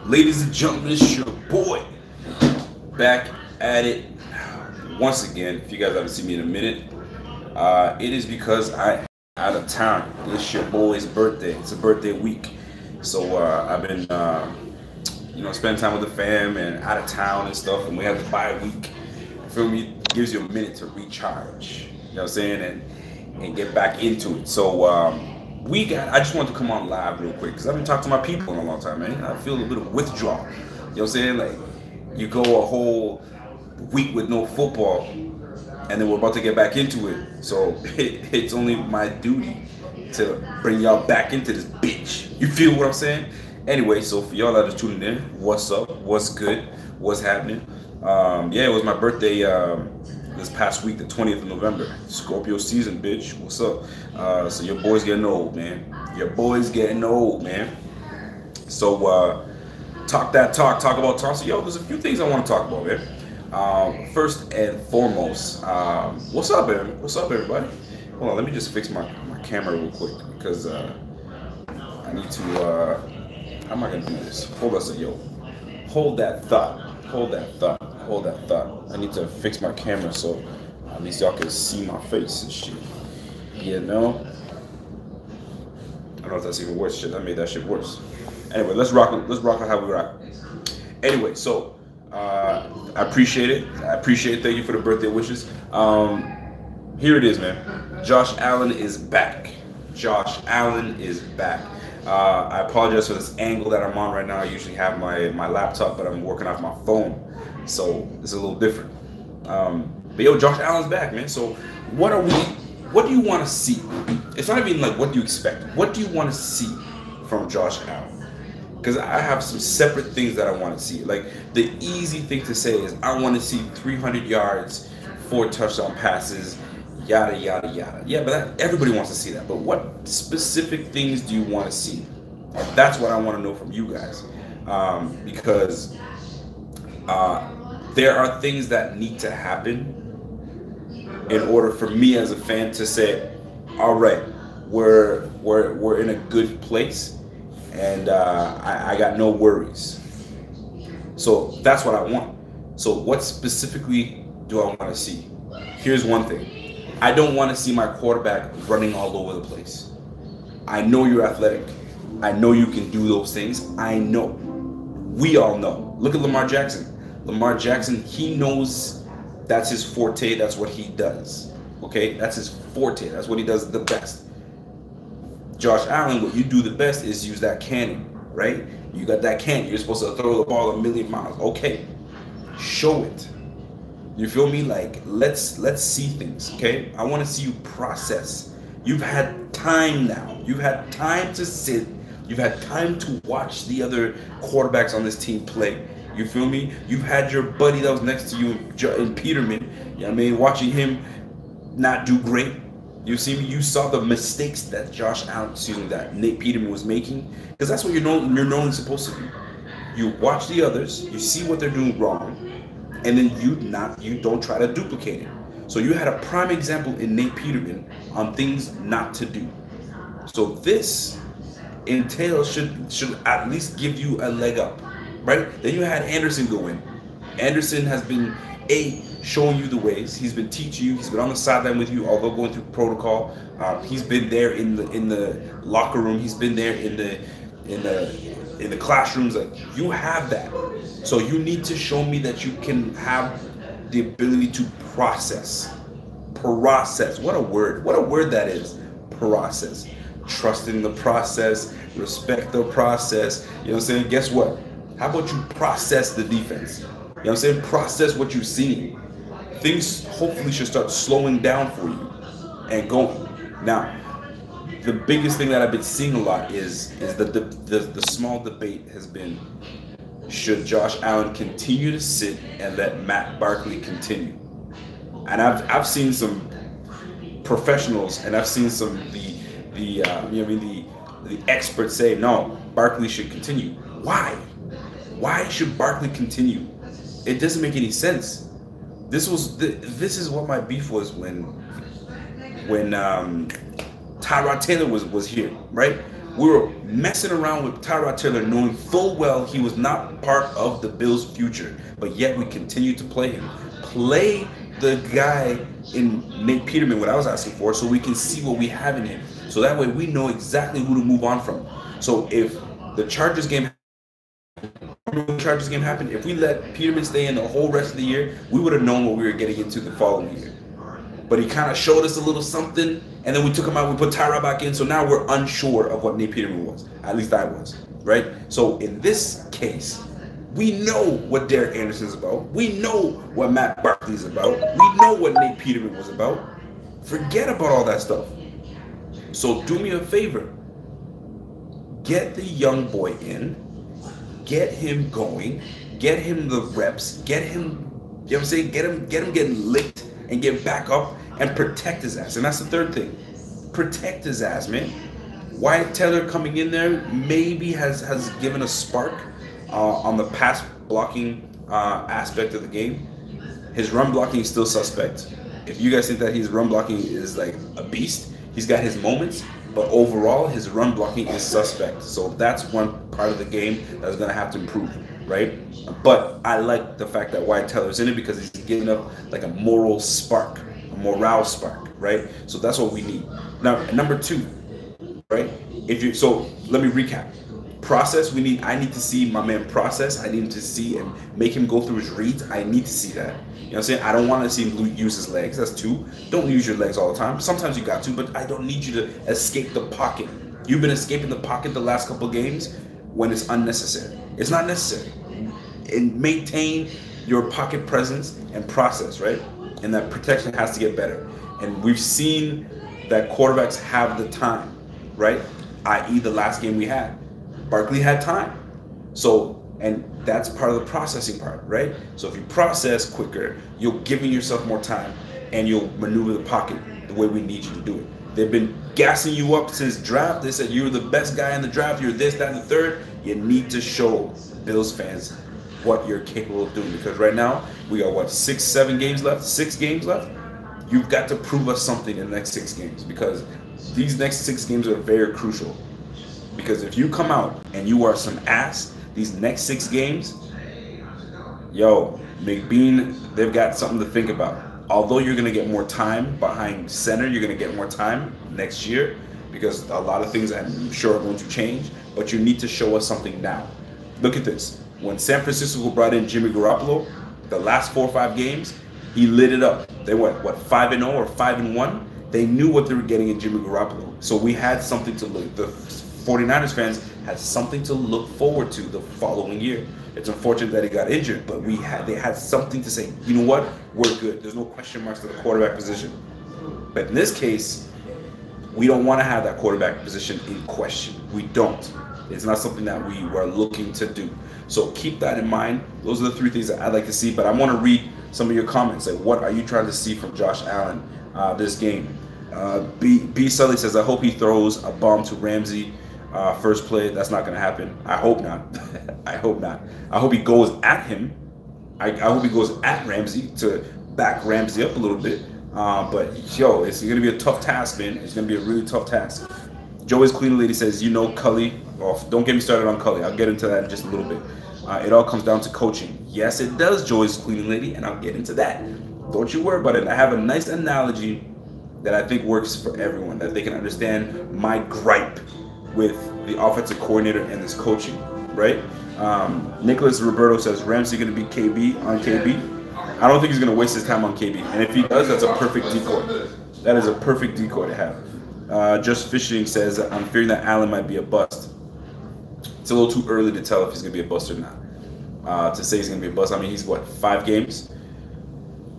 Ladies and gentlemen, it's your boy back at it once again. If you guys haven't seen me in a minute, it is because I out of town. It's your boy's birthday. It's a birthday week, so I've been spending time with the fam and out of town and stuff. And we have the bye week. Feel me? Gives you a minute to recharge. You know what I'm saying? And get back into it. So I just want to come on live real quick because I haven't talked to my people in a long time, man. I feel a bit of withdrawal. You know what I'm saying? Like, you go a whole week with no football, and then we're about to get back into it. So it's only my duty to bring y'all back into this bitch. You feel what I'm saying? Anyway, so for y'all that are tuning in, what's up? What's good? What's happening? It was my birthday this past week, the 20th of November. Scorpio season, bitch. What's up? So your boy's getting old, man. Your boy's getting old, man. So talk about talk. So yo, there's a few things I want to talk about, man. First and foremost, what's up, man? What's up, everybody? Hold on, let me just fix my camera real quick because I need to. How am I gonna do this? Hold on a second, yo. Hold that thought. Hold that thought. Hold that thought. I need to fix my camera so at least y'all can see my face and shit. You know? I don't know if that's even worse. Shit, that made that shit worse. Anyway, let's rock it how we rock. Anyway, so I appreciate it. Thank you for the birthday wishes. Here it is, man. Josh Allen is back. Josh Allen is back. I apologize for this angle that I'm on right now. I usually have my laptop, but I'm working off my phone, so it's a little different. But yo, Josh Allen's back, man. So what do you want to see? It's not even like what do you expect. What do you want to see from Josh Allen? Because I have some separate things that I want to see. Like, the easy thing to say is I want to see 300 yards, 4 touchdown passes, yada yada yada. Yeah, but everybody wants to see that. But what specific things do you want to see? That's what I want to know from you guys, because there are things that need to happen in order for me as a fan to say, all right, we're in a good place, and I got no worries. So that's what I want. So what specifically do I want to see? Here's one thing. I don't want to see my quarterback running all over the place. I know you're athletic. I know you can do those things. I know. We all know. Look at Lamar Jackson. Lamar Jackson, he knows that's his forte. That's what he does. Okay? That's his forte. That's what he does the best. Josh Allen, what you do the best is use that cannon, right? You got that cannon. You're supposed to throw the ball a million miles. Okay. Show it. You feel me? Like, let's see things, okay? I want to see you process. You've had time now. You've had time to sit. You've had time to watch the other quarterbacks on this team play. You feel me? You've had your buddy that was next to you in Peterman, you know what I mean, watching him not do great. You see me? You saw the mistakes that that Nate Peterman was making, because that's what you're normally supposed to do. You watch the others, you see what they're doing wrong, and then you don't try to duplicate it. So you had a prime example in Nate Peterman on things not to do. So this entails should at least give you a leg up, right? Then you had Anderson go in. Anderson has been showing you the ways. He's been teaching you. He's been on the sideline with you, although going through protocol. He's been there in the locker room. He's been there in the classrooms. Like, you have that. So you need to show me that you can have the ability to process. What a word that is. Process. Trust in the process, respect the process. You know what I'm saying? Guess what? How about you process the defense? You know what I'm saying? Process what you've seen. Things hopefully should start slowing down for you and going. Now, the biggest thing that I've been seeing a lot is the small debate has been, should Josh Allen continue to sit and let Matt Barkley continue? And I've seen some professionals, and I've seen some the experts say no, Barkley should continue. Why? Why should Barkley continue? It doesn't make any sense. This is what my beef was when Tyrod Taylor was here, right? We were messing around with Tyrod Taylor, knowing full well he was not part of the Bills' future, but yet we continued to play him. Play the guy in Nate Peterman, what I was asking for, so we can see what we have in him. So that way we know exactly who to move on from. So if the Chargers game happened, if we let Peterman stay in the whole rest of the year, we would have known what we were getting into the following year. But he kind of showed us a little something, and then we took him out, we put Tyrod back in, so now we're unsure of what Nate Peterman was. At least I was, right? So in this case, we know what Derek Anderson's about. We know what Matt Barkley's about. We know what Nate Peterman was about. Forget about all that stuff. So do me a favor. Get the young boy in, get him going, get him the reps, get him, you know what I'm saying? Get him getting licked and get back up and protect his ass. And that's the third thing. Protect his ass, man. Wyatt Teller coming in there maybe has given a spark on the pass blocking aspect of the game. His run blocking is still suspect. If you guys think that his run blocking is like a beast, he's got his moments, but overall his run blocking is suspect. So that's one part of the game that's going to have to improve, right? But I like the fact that Wyatt Teller's in it because he's giving up like a morale spark, right? So that's what we need. Now, number two, right? So let me recap. Process, I need to see my man process. I need him to see and make him go through his reads. I need to see that. You know what I'm saying? I don't want to see him use his legs. That's two. Don't use your legs all the time. Sometimes you got to, but I don't need you to escape the pocket. You've been escaping the pocket the last couple of games when it's unnecessary. It's not necessary. And maintain your pocket presence and process, right? And that protection has to get better. And we've seen that quarterbacks have the time, right? I.e. the last game we had. Barkley had time. So, and that's part of the processing part, right? So if you process quicker, you're giving yourself more time and you'll maneuver the pocket the way we need you to do it. They've been gassing you up since draft. They said you're the best guy in the draft. You're this, that, and the third. You need to show Bills fans what you're capable of doing, because right now we got what, 6 games left. You've got to prove us something in the next 6 games, because these next 6 games are very crucial. Because if you come out and you are some ass these next 6 games, yo, McBean, they've got something to think about. Although you're going to get more time behind center, you're going to get more time next year, because a lot of things I'm sure are going to change, but you need to show us something now. Look at this. When San Francisco brought in Jimmy Garoppolo, the last 4 or 5 games, he lit it up. They went, 5-0 or 5-1? They knew what they were getting in Jimmy Garoppolo. So we had something to look. The 49ers fans had something to look forward to the following year. It's unfortunate that he got injured, but they had something to say, you know what, we're good. There's no question marks to the quarterback position. But in this case, we don't want to have that quarterback position in question. We don't. It's not something that we were looking to do. So keep that in mind. Those are the 3 things that I'd like to see. But I want to read some of your comments. Like, what are you trying to see from Josh Allen this game? B. Sully says, I hope he throws a bomb to Ramsey first play. That's not going to happen. I hope not. I hope not. I hope he goes at him. I hope he goes at Ramsey to back Ramsey up a little bit. But, yo, it's going to be a tough task, man. It's going to be a really tough task. Joey's Clean Lady says, you know, Cully. Oh, don't get me started on Cully. I'll get into that in just a little bit. It all comes down to coaching. Yes, it does, Joey's Clean Lady, and I'll get into that. Don't you worry about it. I have a nice analogy that I think works for everyone, that they can understand my gripe with the offensive coordinator and this coaching, right? Nicholas Roberto says, Ramsey going to be KB on KB? I don't think he's going to waste his time on KB. And if he does, that's a perfect decoy. That is a perfect decoy to have. Just Fishing says, I'm fearing that Allen might be a bust. It's a little too early to tell if he's going to be a bust or not. To say he's going to be a bust, I mean, he's what, 5 games?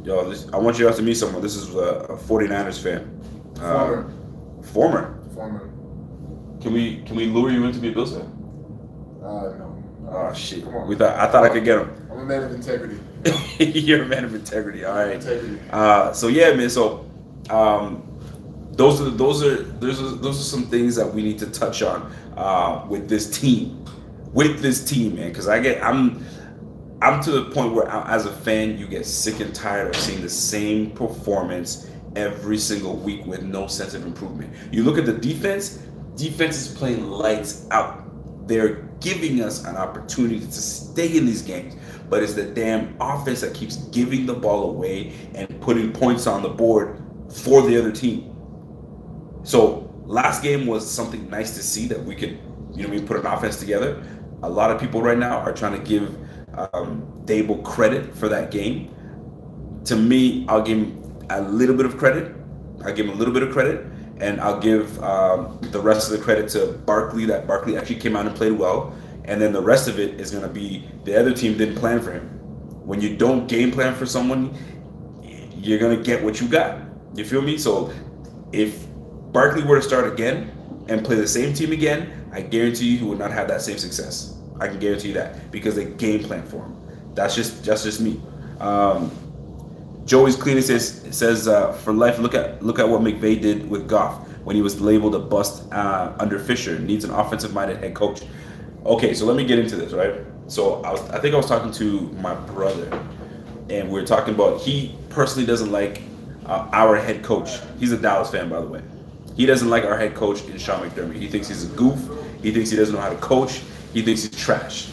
Yo, I want you guys to meet someone. This is a 49ers fan. Former. Can we lure you in to be a Bills fan? No. Oh shit. I thought I could get him. I'm a man of integrity. You're a man of integrity. All right. Integrity. So yeah, man. So those are some things that we need to touch on with this team, man. Because I'm to the point where, as a fan, you get sick and tired of seeing the same performance every single week with no sense of improvement. You look at the defense, Defense is playing lights out. They're giving us an opportunity to stay in these games. But it's the damn offense that keeps giving the ball away and putting points on the board for the other team. So last game was something nice to see that we could, we put an offense together. A lot of people right now are trying to give Dable credit for that game. To me, I'll give him a little bit of credit. And I'll give the rest of the credit to Barkley, that Barkley actually came out and played well. And then the rest of it is going to be the other team didn't plan for him. When you don't game plan for someone, you're going to get what you got. You feel me? So if Barkley were to start again and play the same team again, I guarantee you he would not have that same success. I can guarantee you that because they game plan for him. That's just me. Joey's Cleaning says for life, look at what McVay did with Goff when he was labeled a bust under Fisher. Needs an offensive-minded head coach. Okay, so let me get into this, right? So I think I was talking to my brother, and we were talking about he personally doesn't like our head coach. He's a Dallas fan, by the way. He doesn't like our head coach in Sean McDermott. He thinks he's a goof. He thinks he doesn't know how to coach. He thinks he's trash.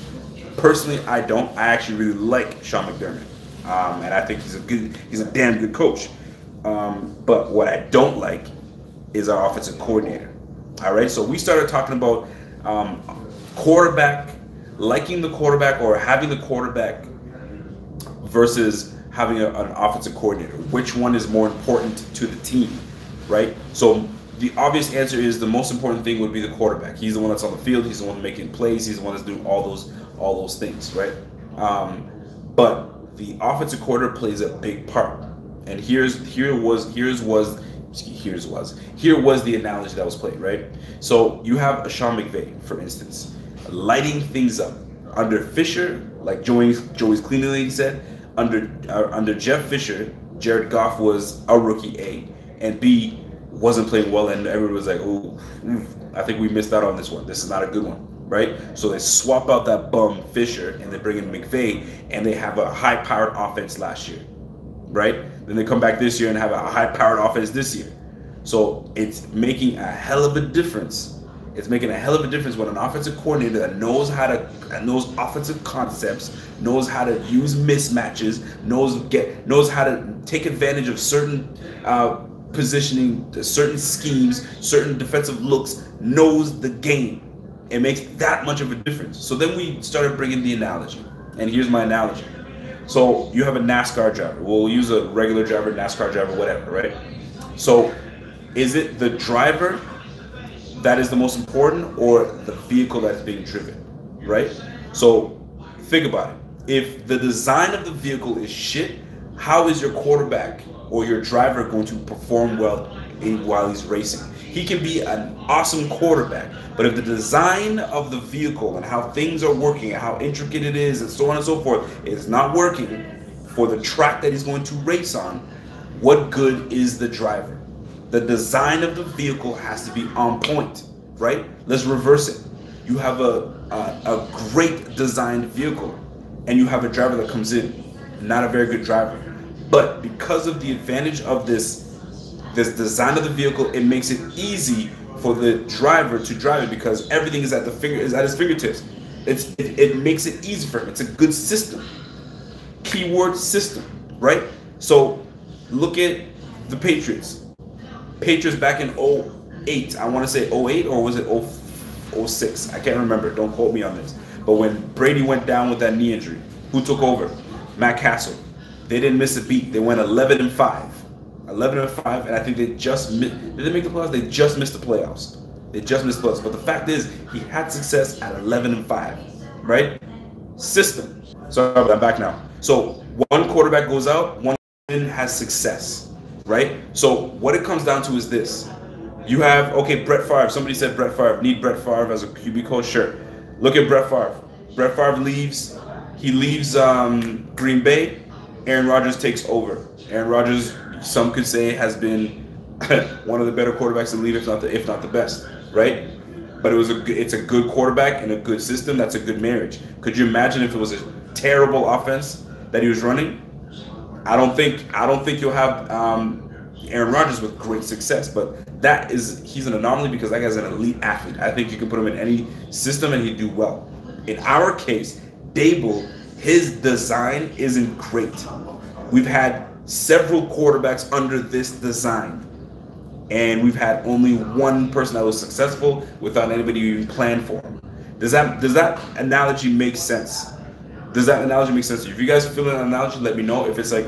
Personally, I don't. I actually really like Sean McDermott. And I think he's a damn good coach. But what I don't like is our offensive coordinator. All right, so we started talking about quarterback, liking the quarterback or having the quarterback versus having an offensive coordinator. Which one is more important to the team, right? So the obvious answer is the most important thing would be the quarterback. He's the one that's on the field. He's the one making plays. He's the one that's doing all those things, right? But the offensive coordinator plays a big part, and here was the analogy that was played, right? So you have a Sean McVay, for instance, lighting things up under Fisher, like Joey's Cleaning Lady said. Under Jeff Fisher, Jared Goff was a rookie A, and B wasn't playing well, and everyone was like, "Oh, I think we missed out on this one. This is not a good one." Right? So they swap out that bum Fisher and they bring in McVay, and they have a high-powered offense last year, right? Then they come back this year and have a high-powered offense this year. So it's making a hell of a difference. It's making a hell of a difference when an offensive coordinator that knows offensive concepts, knows how to use mismatches, knows how to take advantage of certain positioning, certain schemes, certain defensive looks, knows the game. It makes that much of a difference. So then we started bringing the analogy. And here's my analogy. So you have a NASCAR driver. We'll use a regular driver, NASCAR driver, whatever, right? So is it the driver that is the most important or the vehicle that's being driven, right? So think about it. If the design of the vehicle is shit, how is your quarterback or your driver going to perform well while he's racing? He can be an awesome quarterback, but if the design of the vehicle and how things are working and how intricate it is and so on and so forth is not working for the track that he's going to race on, what good is the driver? The design of the vehicle has to be on point, right? Let's reverse it. You have a great designed vehicle, and you have a driver that comes in, not a very good driver. But because of the advantage of this design of the vehicle, it makes it easy for the driver to drive it because everything is at his fingertips. It makes it easy for him. It's a good system. Keyword system, right? So look at the Patriots. Patriots back in 08. I want to say 08 or was it 06? I can't remember. Don't quote me on this. But when Brady went down with that knee injury, who took over? Matt Castle. They didn't miss a beat. They went 11-5. 11-5, and I think they just did they make the playoffs? They just missed the playoffs. But the fact is, he had success at 11-5, right? System. So I'm back now. So one quarterback goes out, one has success, right? So what it comes down to is this. You have, okay, Brett Favre. Somebody said Brett Favre. Need Brett Favre as a QB coach? Sure. Look at Brett Favre. Brett Favre leaves. He leaves Green Bay. Aaron Rodgers takes over. Aaron Rodgers, some could say, has been one of the better quarterbacks in the league, if not the best, right? But it's a good quarterback and a good system. That's a good marriage. Could you imagine if it was a terrible offense that he was running? I don't think you'll have Aaron Rodgers with great success, but he's an anomaly because that guy's an elite athlete. I think you can put him in any system and he'd do well. In our case, Dable, his design isn't great. We've had several quarterbacks under this design, and we've had only one person that was successful without anybody even planned for him. Does that analogy make sense? Does that analogy make sense to you? If you guys feel an analogy, let me know. If it's like,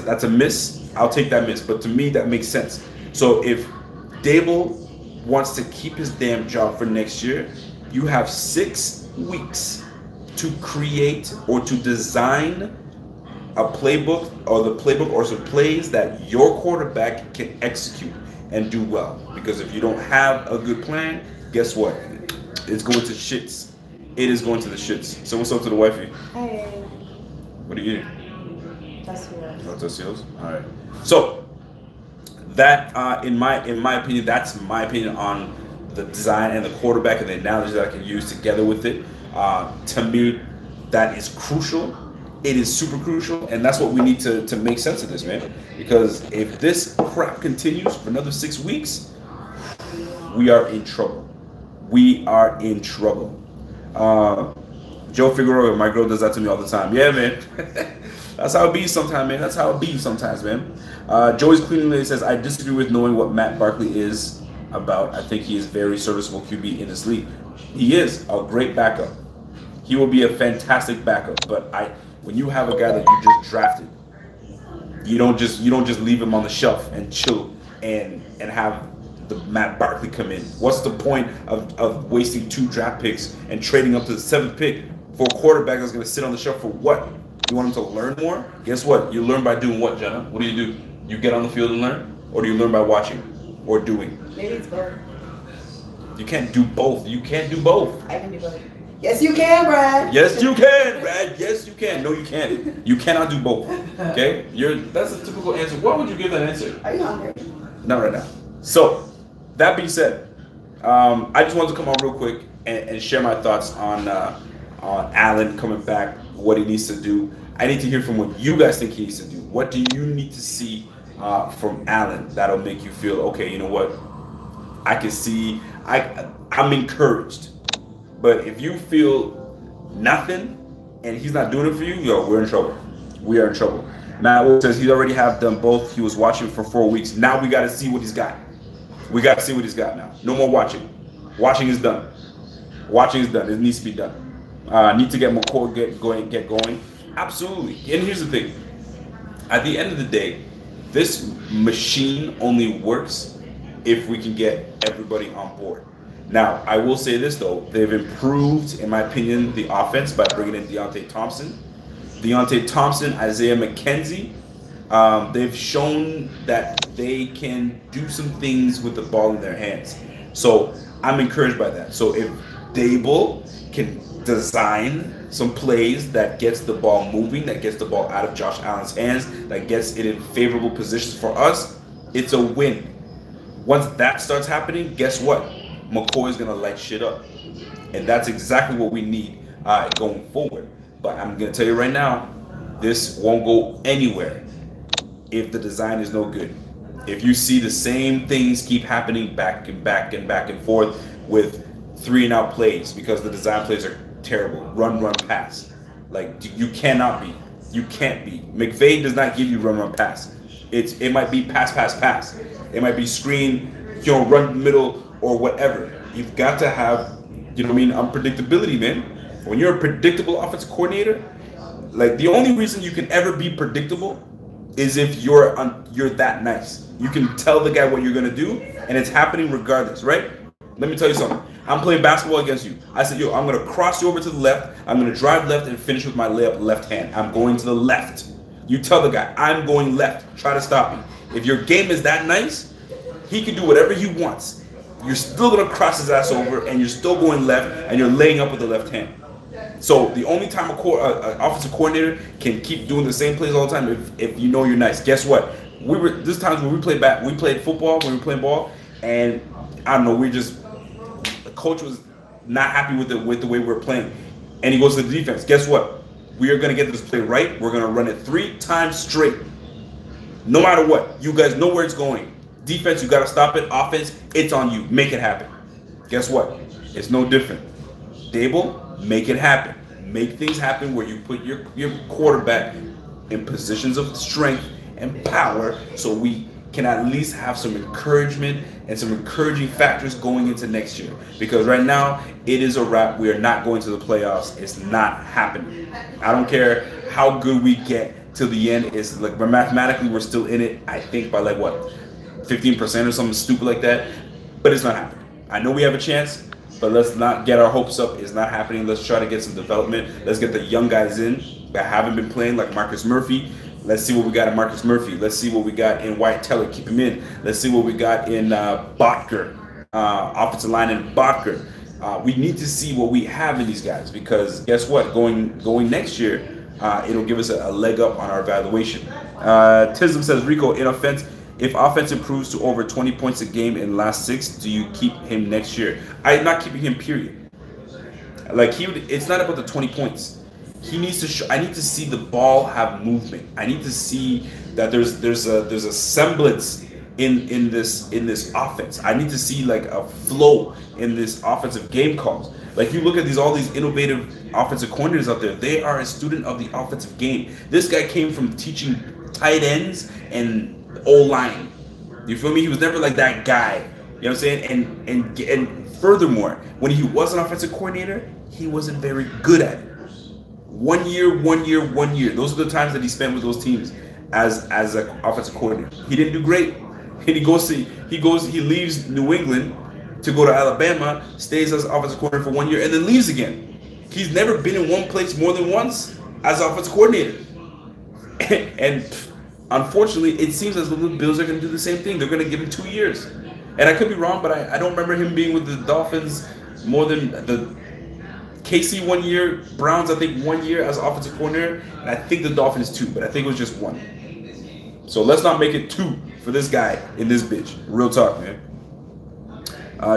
that's a miss, I'll take that miss. But to me, that makes sense. So if Dable wants to keep his damn job for next year, you have 6 weeks to create or to design a playbook or some plays that your quarterback can execute and do well. Because if you don't have a good plan, guess what? It's going to shits. It is going to the shits. So what's up to the wifey? Hey. What are you eating? Tostitos. Oh, Tostitos? All right. So that, in my opinion, that's my opinion on the design and the quarterback and the analogy that I can use together with it. To me, that is crucial. It is super crucial, and that's what we need to make sense of this, man. Because if this crap continues for another 6 weeks, we are in trouble. We are in trouble. Joe Figueroa, my girl, does that to me all the time. Yeah, man. That's how it be sometimes, man. That's how it be sometimes, man. Joey's Cleaning Lady says, I disagree with knowing what Matt Barkley is about. I think he is very serviceable QB in this league. He is a great backup. He will be a fantastic backup. But when you have a guy that you just drafted, you don't just leave him on the shelf and chill and have the Matt Barkley come in. What's the point of wasting 2 draft picks and trading up to the 7th pick for a quarterback that's going to sit on the shelf for what? You want him to learn more? Guess what? You learn by doing what, Jenna? What do? You get on the field and learn? Or do you learn by watching or doing? Maybe it's both. You can't do both. You can't do both. I can do both. Yes, you can, Brad. Yes, you can, Brad. Yes, you can. No, you can't. You cannot do both. Okay? That's a typical answer. What would you give that answer? Are you hungry? Not right now. So, that being said, I just wanted to come on real quick and share my thoughts on Allen coming back, what he needs to do. I need to hear from what you guys think he needs to do. What do you need to see from Allen that'll make you feel, okay, you know what? I can see, I'm encouraged. But if you feel nothing and he's not doing it for you, yo, we're in trouble. We are in trouble. Matt says he already have done both. He was watching for 4 weeks. Now we got to see what he's got. We got to see what he's got now. No more watching. Watching is done. Watching is done. It needs to be done. Need to get McCoy get going. Absolutely. And here's the thing. At the end of the day, this machine only works if we can get everybody on board. Now, I will say this, though. They've improved, in my opinion, the offense by bringing in Deontay Thompson, Isaiah McKenzie. They've shown that they can do some things with the ball in their hands. So I'm encouraged by that. So if Dable can design some plays that gets the ball moving, that gets the ball out of Josh Allen's hands, that gets it in favorable positions for us, it's a win. Once that starts happening, guess what? McCoy is going to light shit up. And that's exactly what we need going forward. But I'm going to tell you right now, this won't go anywhere if the design is no good. If you see the same things keep happening back and forth with 3-and-out plays because the design plays are terrible. Run, pass. Like, you cannot be. You can't be. McVay does not give you run, pass. It might be pass. It might be screen, run middle or whatever. You've got to have, unpredictability, man. When you're a predictable offensive coordinator, like the only reason you can ever be predictable is if you're that nice. You can tell the guy what you're gonna do, and it's happening regardless, right? Let me tell you something. I'm playing basketball against you. I said, I'm gonna cross you over to the left. I'm gonna drive left and finish with my layup left hand. I'm going to the left. You tell the guy, I'm going left. Try to stop me. If your game is that nice, he can do whatever he wants. You're still gonna cross his ass over, and you're still going left, and you're laying up with the left hand. So the only time an offensive coordinator can keep doing the same plays all the time if you know you're nice. Guess what? There's times when we played football when we were playing ball, and I don't know, the coach was not happy with the way we were playing, and he goes to the defense. Guess what? We are going to get this play right. We're going to run it 3 times straight. No matter what, you guys know where it's going. Defense, you got to stop it. Offense, it's on you. Make it happen. Guess what? It's no different. Dable, make it happen. Make things happen where you put your quarterback in positions of strength and power so we can at least have some encouragement and some encouraging factors going into next year. Because right now, it is a wrap. We are not going to the playoffs. It's not happening. I don't care how good we get to the end. It's like mathematically, we're still in it, I think, by like what, 15% or something stupid like that. But it's not happening. I know we have a chance, but let's not get our hopes up. It's not happening. Let's try to get some development. Let's get the young guys in that haven't been playing, like Marcus Murphy. Let's see what we got in Marcus Murphy. Let's see what we got in White Teller. Keep him in. Let's see what we got in Botker, offensive line in Botker. We need to see what we have in these guys because guess what? Going next year, it'll give us a leg up on our evaluation. Tism says, Rico, if offense improves to over 20 points a game in the last 6, do you keep him next year? I'm not keeping him, period. Like it's not about the 20 points. He needs to show. I need to see the ball have movement. I need to see that there's a semblance in this offense. I need to see like a flow in this offensive game calls. Like you look at all these innovative offensive coordinators out there. They are a student of the offensive game. This guy came from teaching tight ends and O-line. You feel me? He was never like that guy. You know what I'm saying? And furthermore, when he was an offensive coordinator, he wasn't very good at it. 1 year. Those are the times that he spent with those teams as an offensive coordinator. He didn't do great. And he leaves New England to go to Alabama, stays as offensive coordinator for 1 year, and then leaves again. He's never been in one place more than once as offensive coordinator. And unfortunately, it seems as though the Bills are going to do the same thing. They're going to give him 2 years. And I could be wrong, but I don't remember him being with the Dolphins more than the KC 1 year, Browns I think 1 year as offensive coordinator, and I think the Dolphins 2, but I think it was just 1. So let's not make it 2 for this guy in this bitch. Real talk, man.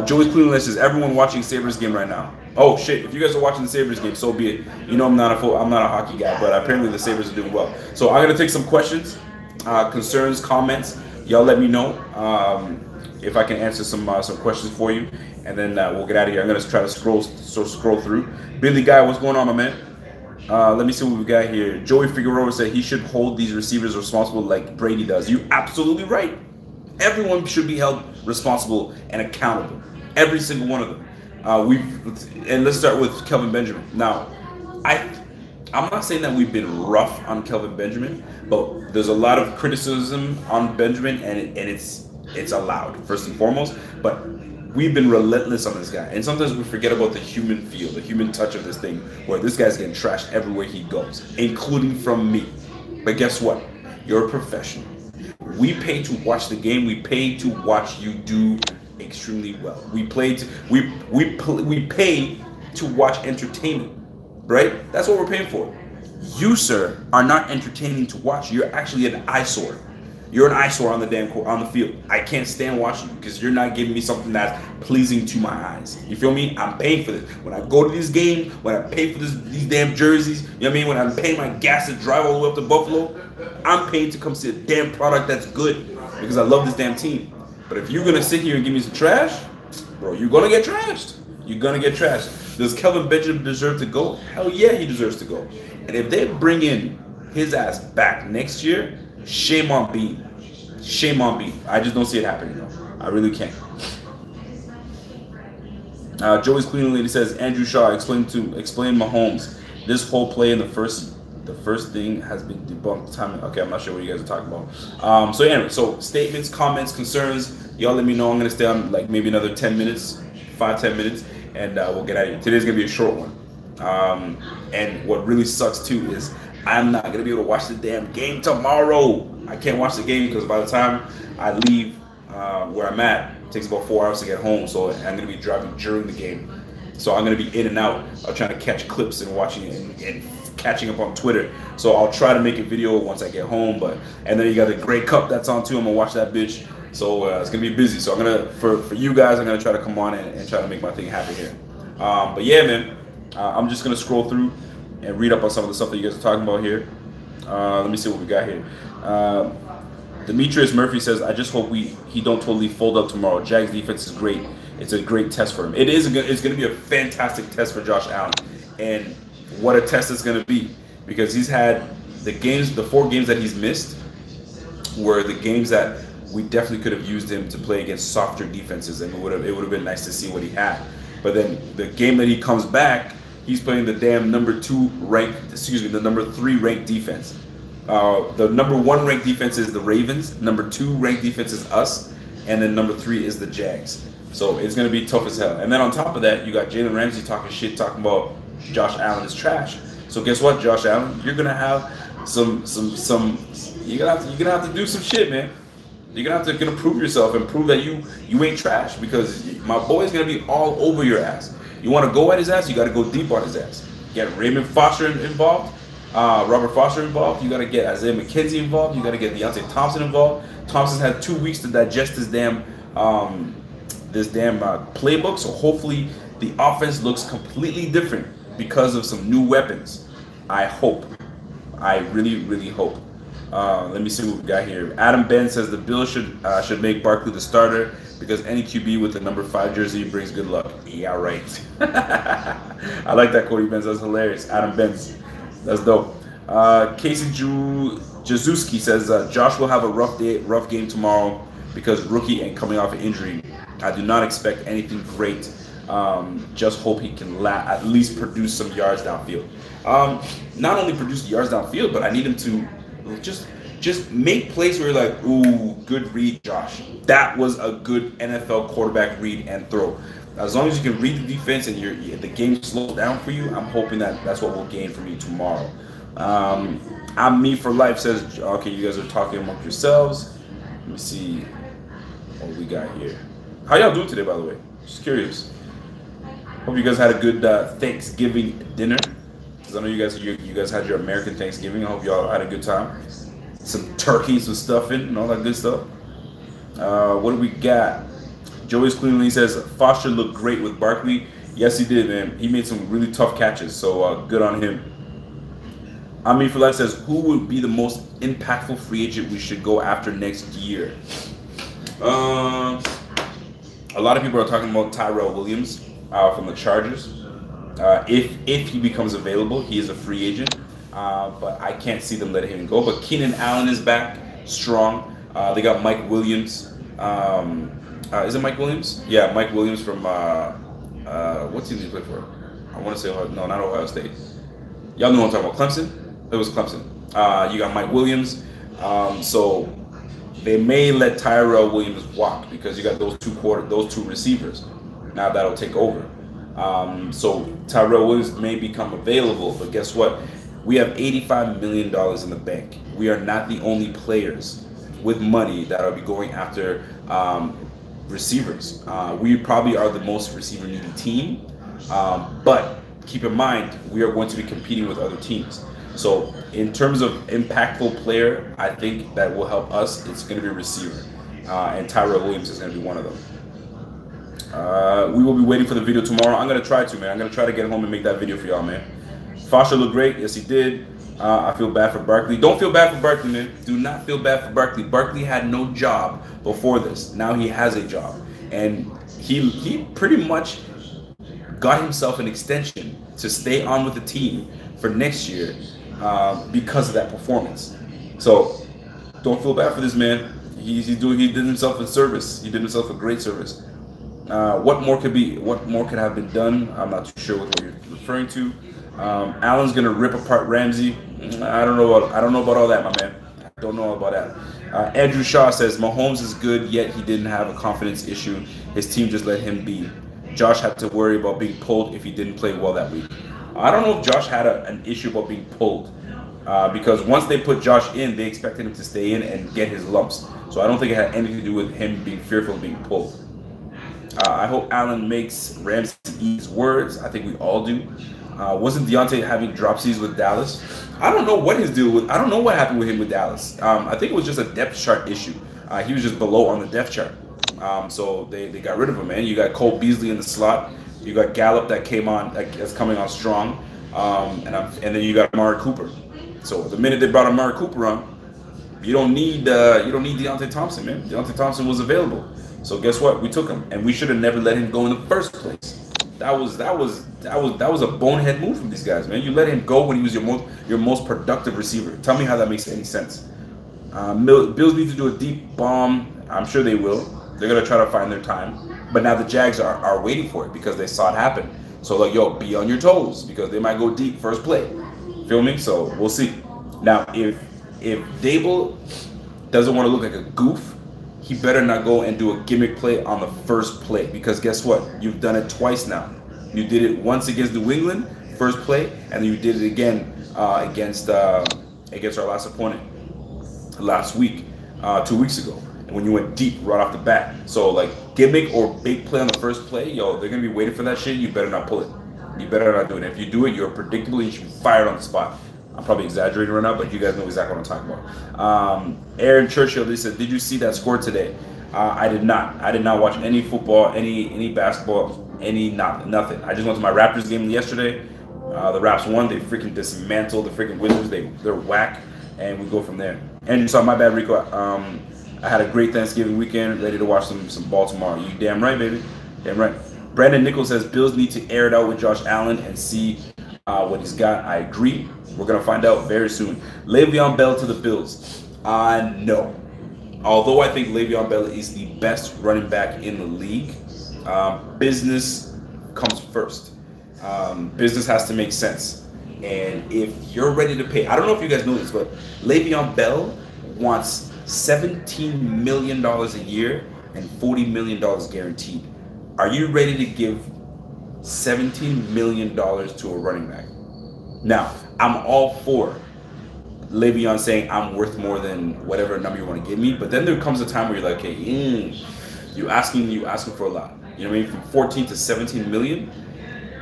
Joey's Cleveland says, everyone watching Sabers game right now. Oh shit! If you guys are watching the Sabers game, so be it. You know I'm not a hockey guy, but apparently the Sabers are doing well. So I'm gonna take some questions, concerns, comments. Y'all let me know if I can answer some questions for you, and then we'll get out of here. I'm gonna try to scroll through. Billy Guy, what's going on, my man? Let me see what we got here. Joey Figueroa said he should hold these receivers responsible like Brady does. You're absolutely right. Everyone should be held responsible and accountable. Every single one of them. And let's start with Kelvin Benjamin. Now, I'm not saying that we've been rough on Kelvin Benjamin, but there's a lot of criticism on Benjamin, and it's allowed first and foremost. But we've been relentless on this guy, and sometimes we forget about the human feel, the human touch of this thing, where this guy's getting trashed everywhere he goes, including from me. But guess what? You're a professional. We pay to watch the game. We pay to watch you do extremely well. We pay to watch entertainment, right? That's what we're paying for. You, sir, are not entertaining to watch. You're actually an eyesore. You're an eyesore on the damn court, on the field. I can't stand watching you because you're not giving me something that's pleasing to my eyes. You feel me? I'm paying for this. When I go to these games, when I pay for these damn jerseys, you know what I mean? When I'm paying my gas to drive all the way up to Buffalo, I'm paying to come see a damn product that's good because I love this damn team. But if you're gonna sit here and give me some trash, bro, you're gonna get trashed. You're gonna get trashed. Does Kelvin Benjamin deserve to go? Hell yeah, he deserves to go. And if they bring in his ass back next year, shame on Bean. Shame on Bean. I just don't see it happening though. I really can't. Joey's Cleveland lady says, Andrew Shaw, explain Mahomes. This whole play in the first thing has been debunked. Okay, I'm not sure what you guys are talking about. So anyway, so statements, comments, concerns, y'all let me know. I'm gonna stay on like maybe another 10 minutes, 5-10 minutes, and we'll get out of here. Today's gonna be a short one. And what really sucks too is I'm not gonna be able to watch the damn game tomorrow. I can't watch the game because by the time I leave where I'm at, it takes about 4 hours to get home. So I'm gonna be driving during the game. So I'm gonna be in and out of trying to catch clips and watching it and catching up on Twitter. So I'll try to make a video once I get home. And then you got the Grey Cup that's on too. I'm gonna watch that bitch. So it's gonna be busy. So I'm gonna for you guys, I'm gonna try to come on and try to make my thing happen here. But yeah, man, I'm just gonna scroll through and read up on some of the stuff that you guys are talking about here. Let me see what we got here. Demetrius Murphy says, I just hope he don't totally fold up tomorrow. Jags defense is great. It's a great test for him. It's going to be a fantastic test for Josh Allen. And what a test it's going to be, because he's had the 4 games that he's missed were the games that we definitely could have used him to play against softer defenses, and it would have been nice to see what he had. But then the game that he comes back, he's playing the damn the number 3 ranked defense. The number 1 ranked defense is the Ravens. Number 2 ranked defense is us, and then number 3 is the Jags. So it's gonna be tough as hell. And then on top of that, you got Jalen Ramsey talking shit, talking about Josh Allen is trash. So guess what, Josh Allen, you're gonna have you're gonna have to do some shit, man. You're gonna have to prove yourself and prove that you ain't trash, because my boy's gonna be all over your ass. You want to go at his ass, you got to go deep on his ass. Get Raymond Foster involved, Robert Foster involved. You got to get Isaiah McKenzie involved. You got to get Deontay Thompson involved. Thompson's had 2 weeks to digest this damn playbook. So hopefully the offense looks completely different because of some new weapons. I hope. I really, really hope. Let me see what we got here. Adam Ben says the Bills should make Barkley the starter, because any QB with the number 5 jersey brings good luck. Yeah, right. I like that, Cody Benz. That's hilarious. Adam Benz. That's dope. Casey Jazuski says Josh will have a rough game tomorrow because rookie and coming off an injury. I do not expect anything great. Just hope he can at least produce some yards downfield. Not only produce yards downfield, but I need him to just make plays where you're like, ooh, good read, Josh. That was a good NFL quarterback read and throw. As long as you can read the defense and the game slows down for you, I'm hoping that's what we'll gain from you tomorrow. I'm Me for Life says, okay, you guys are talking among yourselves. Let me see what we got here. How y'all doing today, by the way? Just curious. Hope you guys had a good Thanksgiving dinner. Because I know you guys had your American Thanksgiving. I hope y'all had a good time. Some turkey, some stuffing, and all that good stuff. What do we got? Joey's Cleanly says Foster looked great with Barkley. Yes, he did, man. He made some really tough catches, so good on him. Ami for Life says, who would be the most impactful free agent we should go after next year? A lot of people are talking about Tyrell Williams from the Chargers. If he becomes available, he is a free agent. But I can't see them letting him go. But Keenan Allen is back, strong. They got Mike Williams. Is it Mike Williams? Yeah, Mike Williams from what team did he play for? I want to say no, not Ohio State. Y'all know what I'm talking about. Clemson. It was Clemson. You got Mike Williams. So they may let Tyrell Williams walk because you got those two receivers. Now that'll take over. So Tyrell Williams may become available, but guess what? We have $85 million in the bank. We are not the only players with money that will be going after receivers. We probably are the most receiver needy team, but keep in mind, we are going to be competing with other teams. So in terms of impactful player, I think that will help us. It's going to be a receiver, and Tyrell Williams is going to be one of them. We will be waiting for the video tomorrow. I'm going to try to, man. I'm going to try to get home and make that video for y'all, man. Foster looked great. Yes, he did. I feel bad for Barkley. Don't feel bad for Barkley, man. Do not feel bad for Barkley. Barkley had no job before this. Now he has a job. And he pretty much got himself an extension to stay on with the team for next year because of that performance. So don't feel bad for this man. He did himself a service. He did himself a great service. What more could have been done? I'm not too sure what you're referring to. Allen's gonna rip apart Ramsey. I don't know about all that, my man. I don't know about that. Andrew Shaw says Mahomes is good, yet he didn't have a confidence issue. His team just let him be. Josh had to worry about being pulled if he didn't play well that week. I don't know if Josh had an issue about being pulled because once they put Josh in, they expected him to stay in and get his lumps. So I don't think it had anything to do with him being fearful of being pulled. I hope Allen makes Ramsey eat his words. I think we all do. Wasn't Deontay having dropsies with Dallas? I don't know what his deal was. I don't know what happened with him with Dallas. I think it was just a depth chart issue. He was just below on the depth chart. So they got rid of him, man. You got Cole Beasley in the slot. You got Gallup that's coming on strong. And then you got Amari Cooper. So the minute they brought Amari Cooper on, You don't need Deontay Thompson, man. Deontay Thompson was available, so guess what? We took him, and we should have never let him go in the first place. That was a bonehead move from these guys, man. You let him go when he was your most productive receiver. Tell me how that makes any sense. Bills need to do a deep bomb. I'm sure they will. They're gonna try to find their time, but now the Jags are waiting for it because they saw it happen. So like, yo, be on your toes because they might go deep first play. Feel me? So we'll see. Now, if Dable doesn't want to look like a goof, he better not go and do a gimmick play on the first play because guess what? You've done it twice now. You did it once against New England, first play, and then you did it again against our last opponent last week, 2 weeks ago, and when you went deep right off the bat. So like gimmick or big play on the first play, yo, they're gonna be waiting for that shit. You better not pull it. You better not do it. If you do it, you're predictable. You should be fired on the spot. I'm probably exaggerating right now, but you guys know exactly what I'm talking about. Aaron Churchill, they said, did you see that score today? I did not. I did not watch any football, any basketball, nothing. I just went to my Raptors game yesterday. The Raps won. They freaking dismantled the freaking Wizards. They're whack, and we go from there. Andrew, sorry, my bad, Rico. I had a great Thanksgiving weekend. Ready to watch some ball tomorrow. You damn right, baby. Damn right. Brandon Nichols says Bills need to air it out with Josh Allen and see what he's got. I agree. We're going to find out very soon. Le'Veon Bell to the Bills. No. Although I think Le'Veon Bell is the best running back in the league, business comes first. Business has to make sense. And if you're ready to pay, I don't know if you guys know this, but Le'Veon Bell wants $17 million a year and $40 million guaranteed. Are you ready to give $17 million to a running back? Now, I'm all for Le'Veon saying I'm worth more than whatever number you want to give me, but then there comes a time where you're like, okay, you asking for a lot. You know what I mean? From 14 to 17 million,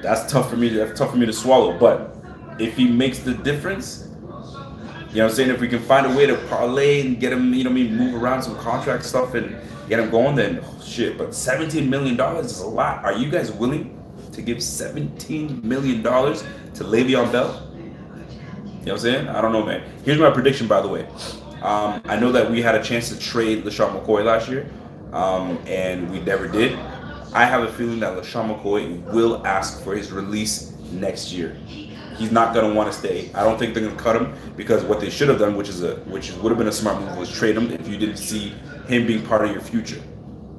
that's tough for me. That's tough for me to swallow. But if he makes the difference, you know what I'm saying? If we can find a way to parlay and get him, you know what I mean, move around some contract stuff and get him going, then shit. But $17 million is a lot. Are you guys willing to give $17 million to Le'Veon Bell? You know what I'm saying? I don't know, man. Here's my prediction, by the way. I know that we had a chance to trade LeSean McCoy last year, and we never did. I have a feeling that LeSean McCoy will ask for his release next year. He's not going to want to stay. I don't think they're going to cut him because what they should have done, which would have been a smart move, was trade him if you didn't see him being part of your future.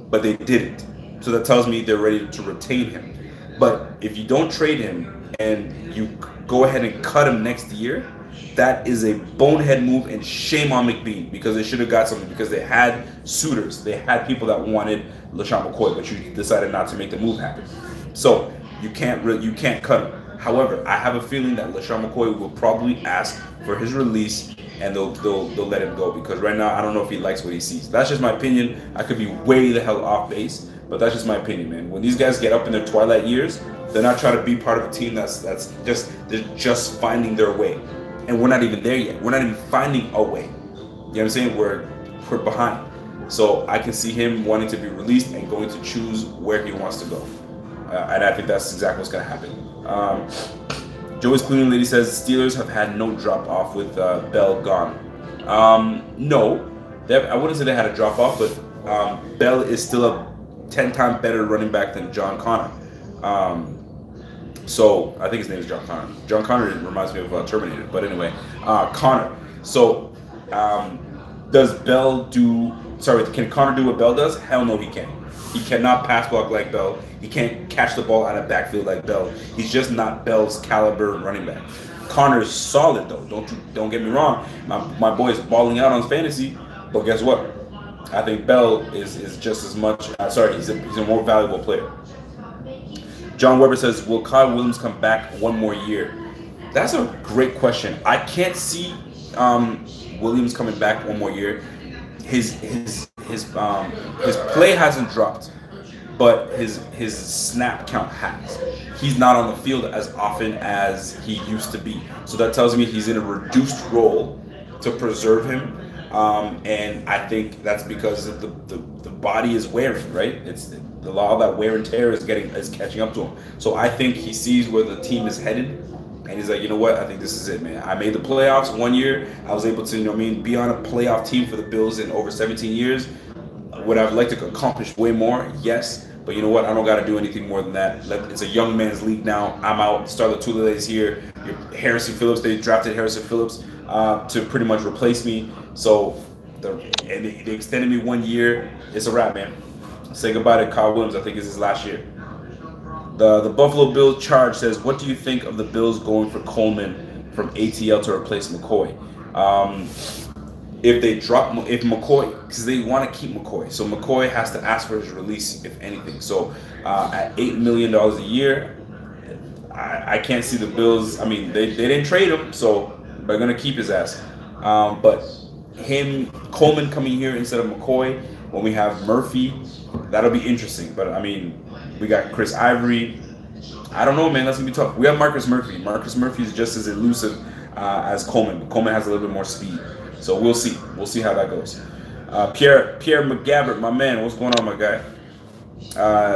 But they didn't. So that tells me they're ready to retain him. But if you don't trade him and you go ahead and cut him next year, that is a bonehead move, and shame on McBean because they should have got something because they had suitors. They had people that wanted LeSean McCoy, but you decided not to make the move happen. So you can't cut him. However, I have a feeling that LeSean McCoy will probably ask for his release and they'll let him go because right now I don't know if he likes what he sees. That's just my opinion. I could be way the hell off base, but that's just my opinion, man. When these guys get up in their twilight years, they're not trying to be part of a team they're just finding their way. And we're not even there yet. We're not even finding a way. You know what I'm saying? We're behind. So I can see him wanting to be released and going to choose where he wants to go. And I think that's exactly what's going to happen. Joey's Cleaning Lady says Steelers have had no drop off with Bell gone. No, I wouldn't say they had a drop off, but Bell is still a 10-time better running back than John Connor. So I think his name is John Connor. John Connor reminds me of Terminator, but anyway, Connor. So does Bell do? Sorry, can Connor do what Bell does? Hell no, he can't. He cannot pass block like Bell. He can't catch the ball out of backfield like Bell. He's just not Bell's caliber running back. Connor's solid though. Don't get me wrong. My boy is balling out on fantasy, but guess what? I think Bell is just as much. He's a more valuable player. John Weber says, will Kyle Williams come back one more year? That's a great question. I can't see Williams coming back one more year. His play hasn't dropped, but his snap count has. He's not on the field as often as he used to be. So that tells me he's in a reduced role to preserve him. And I think that's because the body is wearing, right? It's all that wear and tear is catching up to him. So I think he sees where the team is headed, And he's like, you know what? I think this is it, man. I made the playoffs 1 year. I was able to, you know what I mean, be on a playoff team for the Bills in over 17 years. Would I like to accomplish way more? Yes. But you know what? I don't got to do anything more than that. It's a young man's league now. I'm out. Starla Tulele is here. Harrison Phillips, they drafted Harrison Phillips to pretty much replace me. So they extended me 1 year. It's a wrap, man. Say goodbye to Kyle Williams. I think it's his last year. The Buffalo Bills Charge says, what do you think of the Bills going for Coleman from ATL to replace McCoy? If McCoy, because they want to keep McCoy, so McCoy has to ask for his release, if anything. So at $8 million a year, I can't see the Bills. I mean, they didn't trade him, so they're gonna keep his ass. But Coleman coming here instead of McCoy when we have Murphy, that'll be interesting. But I mean, we got Chris Ivory. I don't know, man. That's gonna be tough. We have Marcus Murphy. Marcus Murphy is just as elusive as Coleman. But Coleman has a little bit more speed. So we'll see. We'll see how that goes. Pierre McGabbert, my man. What's going on, my guy?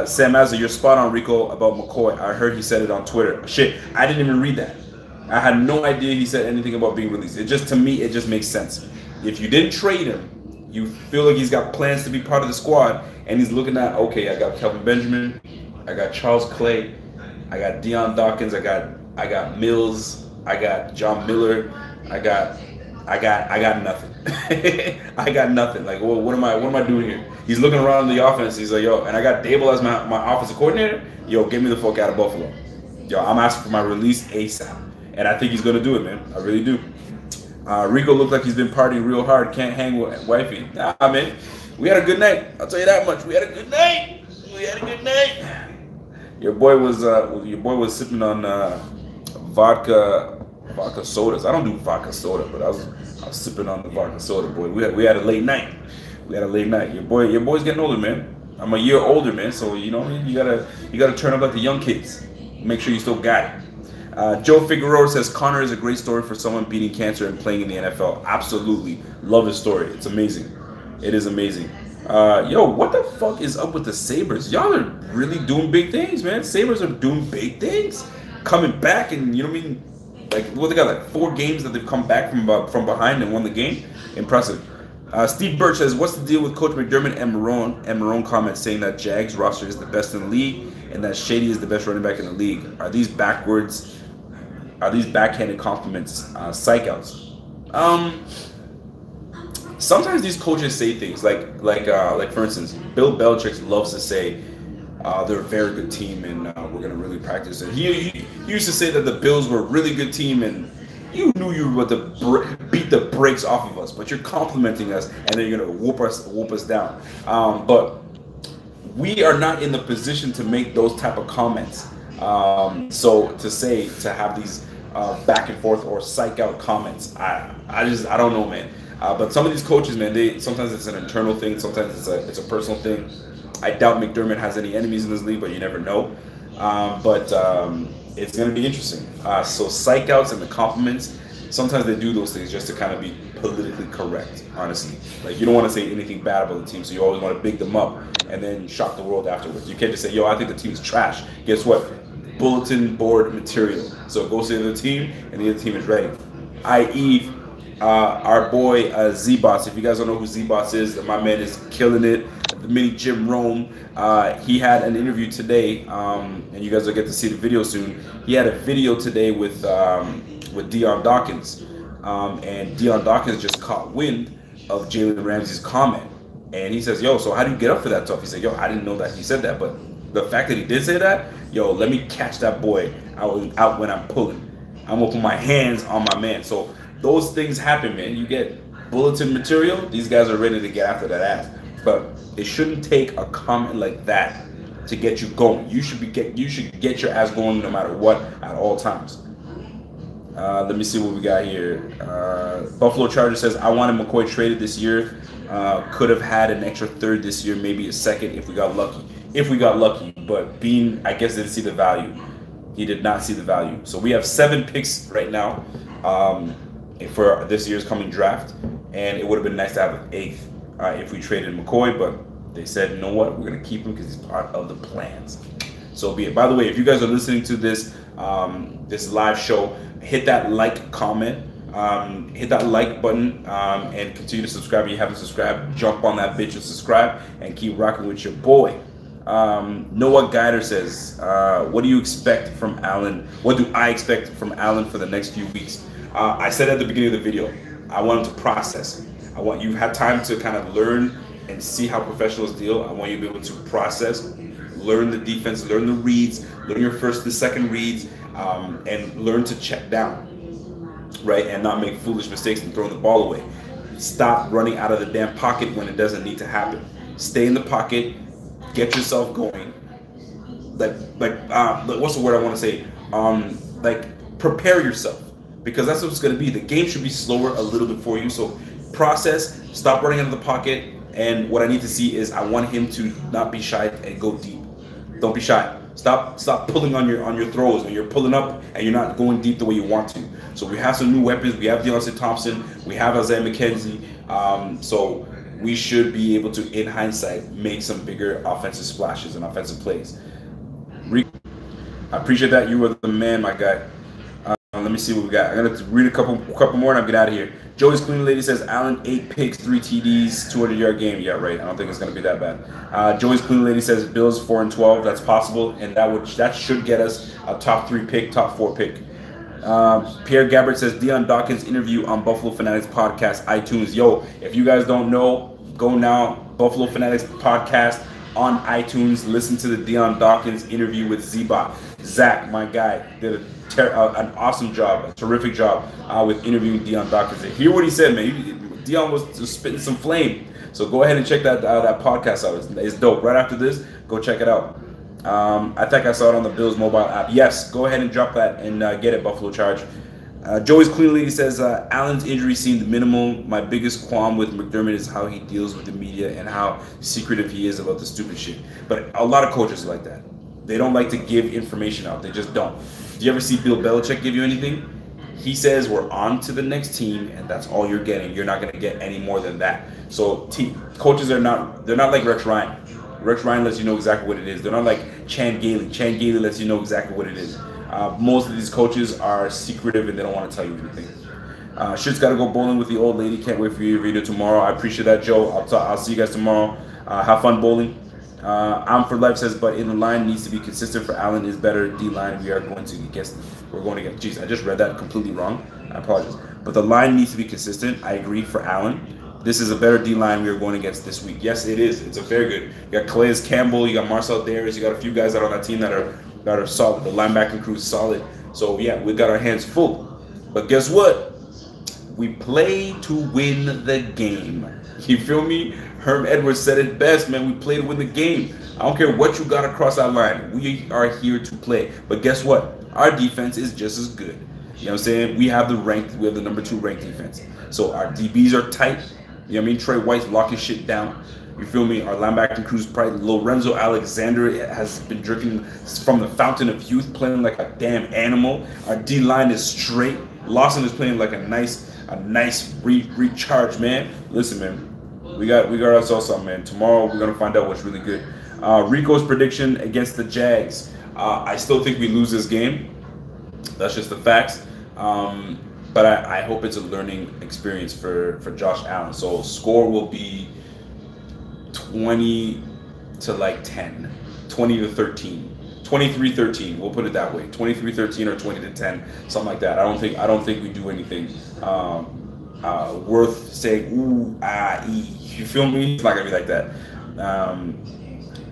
Sam Mazza, you're spot on, Rico, about McCoy. I heard he said it on Twitter. Shit, I didn't even read that. I had no idea he said anything about being released. To me, it just makes sense. If you didn't trade him, you feel like he's got plans to be part of the squad, and he's looking at, okay, I got Kelvin Benjamin, I got Charles Clay, I got Deion Dawkins, I got Mills, I got John Miller, I got nothing. I got nothing. Like, what am I doing here? He's looking around the offense. He's like, yo, and I got Dable as my offensive coordinator. Yo, get me the fuck out of Buffalo. Yo, I'm asking for my release ASAP. And I think he's gonna do it, man. I really do. Rico looked like he's been partying real hard. Can't hang with wifey. Nah, man. We had a good night. I'll tell you that much. We had a good night. Your boy was sipping on vodka sodas. I don't do vodka soda, but I was sipping on the vodka soda, boy. We had a late night. Your boy's getting older, man. I'm a year older, man. So you know, you gotta turn up like the young kids. Make sure you still got it. Joe Figueroa says Connor is a great story for someone beating cancer and playing in the NFL. Absolutely, love his story. It's amazing. It is amazing. Yo, what the fuck is up with the Sabers? Y'all are really doing big things, man. Sabers are doing big things, coming back, and you know what I mean. Like, what, they got like 4 games that they've come back from behind and won the game. Impressive. Steve Birch says, what's the deal with Coach McDermott and Marone? And Marone comments saying that Jags roster is the best in the league and that Shady is the best running back in the league. Are these backhanded compliments psych outs? Sometimes these coaches say things like for instance, Bill Belichick loves to say they're a very good team and we're gonna really practice it. He used to say that the Bills were a really good team and you knew you were about to beat the brakes off of us, but you're complimenting us and then you're gonna whoop us down. But we are not in the position to make those type of comments. So to have these back and forth or psych out comments, I don't know, man. But some of these coaches, man, sometimes it's an internal thing, sometimes it's a personal thing. I doubt McDermott has any enemies in this league, but you never know. But it's going to be interesting. So psych outs and the compliments, sometimes they do those things just to kind of be politically correct, honestly. Like, you don't want to say anything bad about the team, so you always want to big them up and then shock the world afterwards. You can't just say, yo, I think the team's trash. Guess what? Bulletin board material. So go say the team, and the other team is ready. I.e., our boy Z-Bots. If you guys don't know who Z-Bots is, my man is killing it at the mini gym Rome. He had an interview today, and you guys will get to see the video soon. He had a video today with Deion Dawkins, and Deion Dawkins just caught wind of Jalen Ramsey's comment, and he says, yo, so how do you get up for that stuff? He said, yo, I didn't know that he said that, but the fact that he did say that, yo, let me catch that boy out when I'm pulling. I'm gonna put my hands on my man. So those things happen, man. You get bulletin material, these guys are ready to get after that ass. But it shouldn't take a comment like that to get you going. You should get your ass going no matter what at all times. Let me see what we got here. Buffalo Charger says, I wanted McCoy traded this year. Could have had an extra third this year, maybe a second if we got lucky. But Bean, I guess, didn't see the value. He did not see the value. So we have 7 picks right now for this year's coming draft, and it would have been nice to have an 8th if we traded McCoy, but they said, you know what, we're gonna keep him because he's part of the plans. So be it. By the way, if you guys are listening to this this live show, hit that like, comment, hit that like button, and continue to subscribe. If you haven't subscribed, jump on that bitch and subscribe, and keep rocking with your boy. Noah Guider says, what do you expect from Allen? What do I expect from Allen for the next few weeks? I said at the beginning of the video, I want him to process. I want you had time to kind of learn and see how professionals deal. I want you to be able to process, learn the defense, learn the reads, learn your first and second reads, and learn to check down, right? And not make foolish mistakes and throwing the ball away. Stop running out of the damn pocket when it doesn't need to happen. Stay in the pocket, get yourself going. Like what's the word I want to say? Like prepare yourself, because that's what it's going to be. The game should be slower a little bit for you. So process, stop running out of the pocket. And what I need to see is I want him to not be shy and go deep. Don't be shy. Stop pulling on your throws, and you're pulling up and you're not going deep the way you want to. So we have some new weapons. We have Deontay Thompson. We have LeSean McCoy. So we should be able to, in hindsight, make some bigger offensive splashes and offensive plays. I appreciate that. You were the man, my guy. Let me see what we got. I'm gonna read a couple more and I'm get out of here. Joey's Clean Lady says Allen 8 picks, 3 TDs, 200-yard game. Yeah, right. I don't think it's gonna be that bad. Joey's Clean Lady says Bills 4-12. That's possible, and that should get us a top 3 pick, top 4 pick. Pierre Gabbard says Deion Dawkins interview on Buffalo Fanatics podcast, iTunes. Yo, if you guys don't know, go now. Buffalo Fanatics podcast on iTunes. Listen to the Deion Dawkins interview with Z-Bot. Zach, my guy, did an awesome job, a terrific job with interviewing Deion Dawkins. Hear what he said, man. Deion was just spitting some flame. So go ahead and check that podcast out. It's dope. Right after this, go check it out. I think I saw it on the Bills mobile app. Yes, go ahead and drop that and get it, Buffalo Charge. Joey's Clean Lady says Allen's injury seemed minimal. My biggest qualm with McDermott is how he deals with the media and how secretive he is about the stupid shit. But a lot of coaches are like that. They don't like to give information out. They just don't. Do you ever see Bill Belichick give you anything? He says we're on to the next team, and that's all you're getting. You're not going to get any more than that. So coaches they're not like Rex Ryan. Rex Ryan lets you know exactly what it is. They're not like Chan Gailey. Chan Gailey lets you know exactly what it is. Most of these coaches are secretive and they don't want to tell you anything. Shit's got to go bowling with the old lady. Can't wait for your video tomorrow. I appreciate that, Joe. I'll see you guys tomorrow. Have fun bowling. I'm for life says, but in the line needs to be consistent for Allen is better D line. We're going to get. Jeez, I just read that completely wrong. I apologize. But the line needs to be consistent. I agree for Allen. This is a better D line we are going against this week. Yes, it is. It's a very good. You got Calais Campbell. You got Marcel Darius. You got a few guys out on that team that are solid. The linebacking crew is solid. So yeah, we got our hands full. But guess what? We play to win the game. You feel me? Herm Edwards said it best, man. We play to win the game. I don't care what you got across that line. We are here to play. But guess what? Our defense is just as good. You know what I'm saying? We have the number 2 ranked defense. So our DBs are tight. You know what I mean? Trey White's locking shit down. You feel me? Our linebacking crew's probably Lorenzo Alexander has been drinking from the fountain of youth, playing like a damn animal. Our D line is straight. Lawson is playing like a nice recharge, man. Listen, man. We got ourselves something, man. Tomorrow we're gonna find out what's really good. Rico's prediction against the Jags. I still think we lose this game. That's just the facts. But I hope it's a learning experience for Josh Allen. So score will be 20 to like 10, 20 to 13, 23-13. We'll put it that way. 23-13 or 20 to 10, something like that. I don't think we do anything worth saying ooh ee. You feel me? It's not gonna be like that.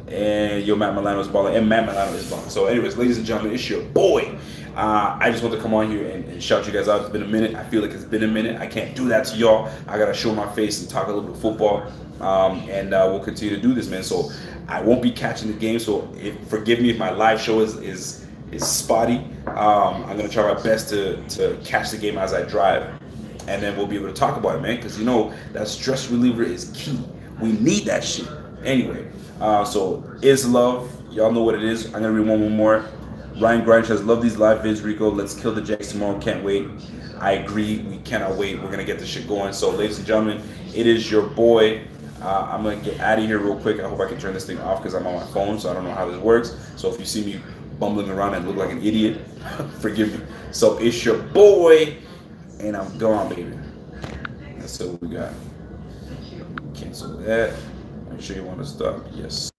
And yo, Matt Milano is balling, and Matt Milano is balling. So, anyways, ladies and gentlemen, it's your boy. I just want to come on here and shout you guys out. It's been a minute. I feel like it's been a minute. I can't do that to y'all. I gotta show my face and talk a little bit of football. And we'll continue to do this, man. So I won't be catching the game. So forgive me if my live show is spotty. I'm gonna try my best to catch the game as I drive. And then we'll be able to talk about it, man, because you know that stress reliever is key. We need that shit. Anyway, so is love. Y'all know what it is. I'm gonna read one more. Ryan Grind says, love these live vids, Rico. Let's kill the Jags tomorrow. Can't wait. I agree. We cannot wait. We're gonna get this shit going. So, ladies and gentlemen, it is your boy. I'm gonna get out of here real quick. I hope I can turn this thing off because I'm on my phone, so I don't know how this works. So if you see me bumbling around and look like an idiot, forgive me. So it's your boy, and I'm gone, baby. That's what we got. Cancel that. Make sure you want to stop. Yes.